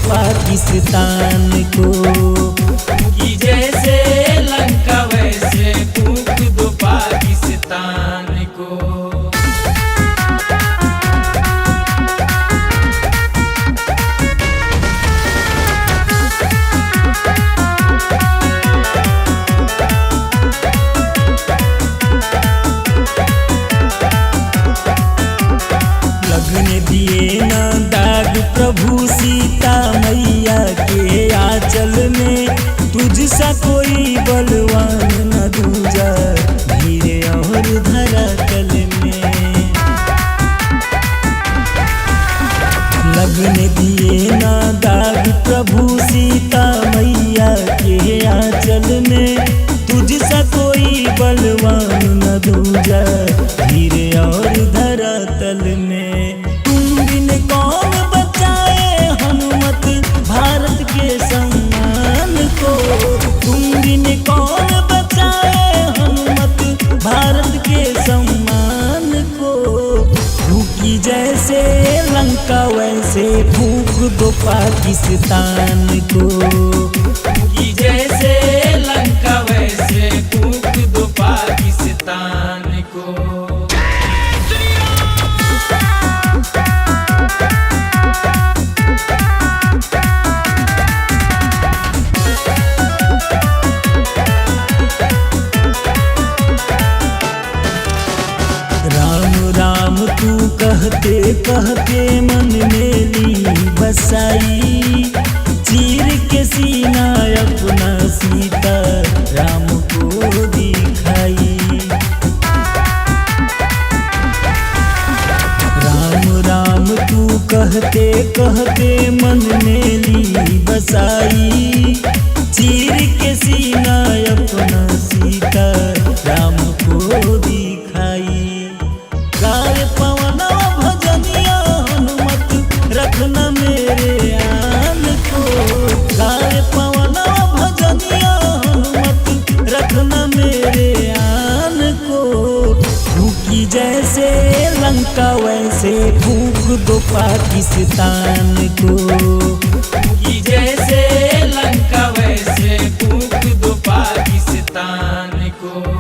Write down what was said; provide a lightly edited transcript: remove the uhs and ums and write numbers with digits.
पाकिस्तान को। कि जैसे लंका वैसे फूंक दो पाकिस्तान को। लगने दिए ना दाग प्रभु सीता मैया के आंचल में, तुझसा कोई बलवान न दूजा धीरे और धरातल में। लगने दिए ना दाग प्रभु सीता मैया के आंचल में, तुझसा कोई बलवान न दूजा धीरे और धरातल में। तुम बिन कौन बचाए हनुमत भारत के सम्मान को। तुम बिन कौन बचाए हनुमत भारत के सम्मान को। फूकी जैसे लंका वैसे फूक दो पाकिस्तान को। कि जैसे लंका वैसे फूंक दो पाकिस्तान को। राम राम तू कहते कहते मन में ली बसाई, चीर के सीना अपना सीता राम को दिखाई। राम राम तू कहते कहते मन में ली बसाई, चीर के सीना अपना सीता राम को दिखाई। गाय पवनवा भजनिया हनुमत रखना मेरे आन को। गाय पवनवा भजनिया हनुमत रखना मेरे आन को। फूकी जैसे लंका वैसे फूक दो पाकिस्तान को। कि जैसे लंका वैसे फूंक दो पाकिस्तान को।